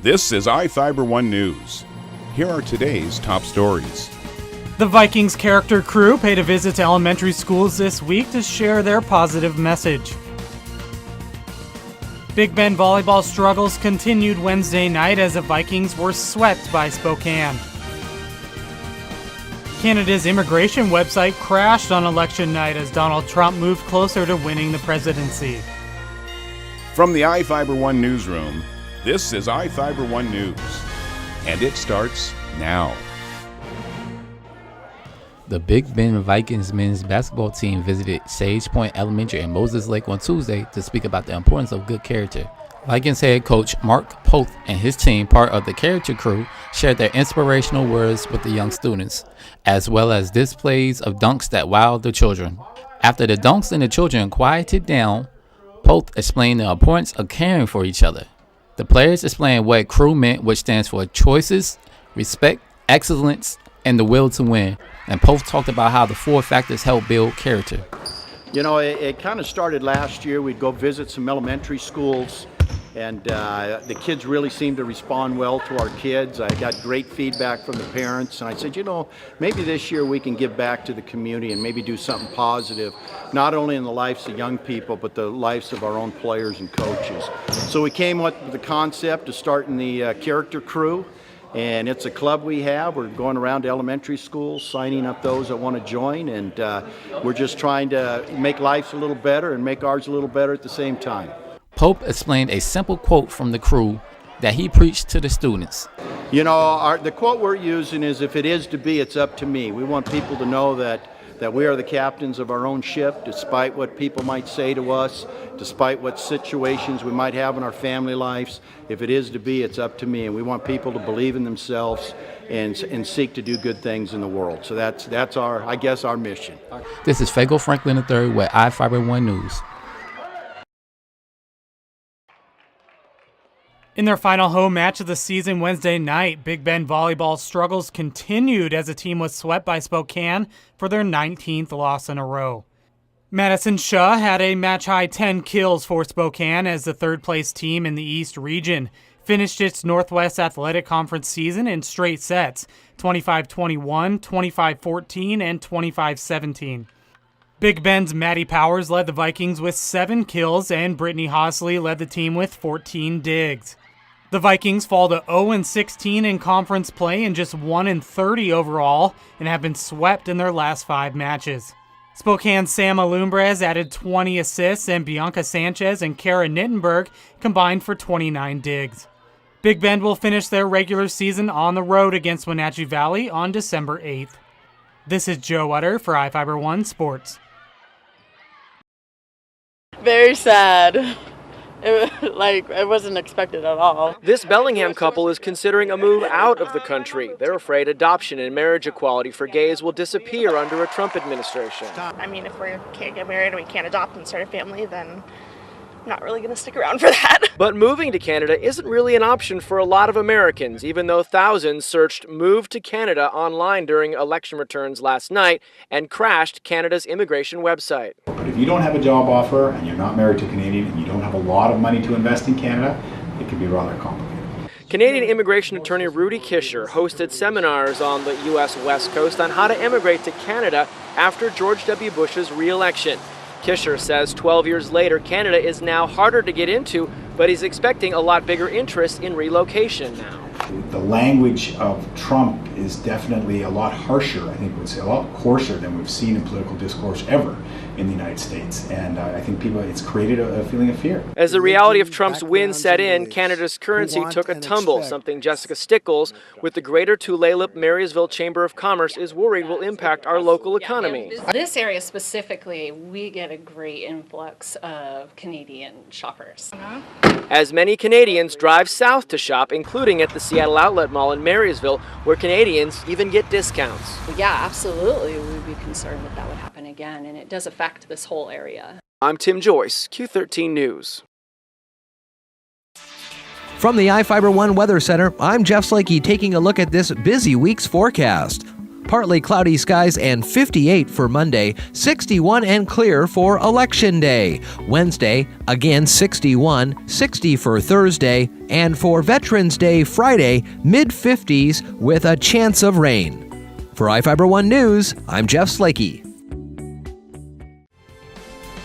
This is iFIBER 1 News. Here are today's top stories. The Vikings character crew paid a visit to elementary schools this week to share their positive message. Big Bend volleyball struggles continued Wednesday night as the Vikings were swept by Spokane. Canada's immigration website crashed on election night as Donald Trump moved closer to winning the presidency. From the iFIBER 1 newsroom, this is iFIBER 1 News, and it starts now. The Big Bend Vikings men's basketball team visited Sage Point Elementary in Moses Lake on Tuesday to speak about the importance of good character. Vikings head coach Mark Poth and his team, part of the character crew, shared their inspirational words with the young students, as well as displays of dunks that wowed the children. After the dunks and the children quieted down, Poth explained the importance of caring for each other. The players explained what crew meant, which stands for choices, respect, excellence, and the will to win. And Poth talked about how the four factors help build character. You know, it kind of started last year. We'd go visit some elementary schools, and the kids really seemed to respond well to our kids. I got great feedback from the parents, and I said, you know, maybe this year we can give back to the community and maybe do something positive, not only in the lives of young people, but the lives of our own players and coaches. So we came up with the concept of starting the character crew. And it's a club we have. We're going around to elementary schools, signing up those that want to join, and we're just trying to make life a little better and make ours a little better at the same time. Pope explained a simple quote from the crew that he preached to the students. You know, the quote we're using is, if it is to be, it's up to me. We want people to know that we are the captains of our own ship, despite what people might say to us, despite what situations we might have in our family lives. If it is to be, it's up to me. And we want people to believe in themselves and seek to do good things in the world. So that's our, I guess, our mission. This is Fago Franklin III with iFIBER 1 News. In their final home match of the season Wednesday night, Big Bend volleyball struggles continued as the team was swept by Spokane for their 19th loss in a row. Madison Shaw had a match-high 10 kills for Spokane as the third-place team in the East region finished its Northwest Athletic Conference season in straight sets, 25-21, 25-14, and 25-17. Big Bend's Maddie Powers led the Vikings with 7 kills, and Brittany Hosley led the team with 14 digs. The Vikings fall to 0-16 in conference play and just 1-30 overall, and have been swept in their last 5 matches. Spokane's Sam Alumbres added 20 assists, and Bianca Sanchez and Kara Nittenberg combined for 29 digs. Big Bend will finish their regular season on the road against Wenatchee Valley on December 8th. This is Joe Utter for iFIBER 1 Sports. Very sad. It wasn't expected at all. This Bellingham couple is considering a move out of the country. They're afraid adoption and marriage equality for gays will disappear under a Trump administration. I mean, if we can't get married and we can't adopt and start a family, then I'm not really going to stick around for that. But moving to Canada isn't really an option for a lot of Americans, even though thousands searched Move to Canada online during election returns last night and crashed Canada's immigration website. But if you don't have a job offer and you're not married to a Canadian and you don't have a lot of money to invest in Canada, it can be rather complicated. Canadian immigration attorney Rudy Kisher hosted seminars on the U.S. West Coast on how to immigrate to Canada after George W. Bush's re-election. Kisher says 12 years later, Canada is now harder to get into, but he's expecting a lot bigger interest in relocation now. The language of Trump is definitely a lot harsher, I think I would say a lot coarser than we've seen in political discourse ever in the United States. And I think it's created a feeling of fear. As the reality of Trump's win set in, Canada's currency took a tumble, something Jessica Stickles with the Greater Tulalip-Marysville Chamber of Commerce is worried will impact our local economy. This area specifically, we get a great influx of Canadian shoppers. As many Canadians drive south to shop, including at the Seattle Outlet Mall in Marysville, where Canadians even get discounts. Yeah, absolutely. We would be concerned that would happen again, and it does affect this whole area. I'm Tim Joyce, Q13 News. From the iFIBER 1 Weather Center, I'm Jeff Slakey taking a look at this busy week's forecast. partly cloudy skies and 58 for Monday, 61 and clear for Election Day. Wednesday, again 61, 60 for Thursday, and for Veterans Day Friday, mid-50s with a chance of rain. For iFIBER 1 News, I'm Jeff Slakey.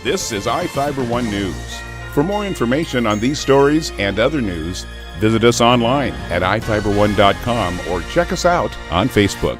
This is iFIBER 1 News. For more information on these stories and other news, visit us online at iFiber1.com or check us out on Facebook.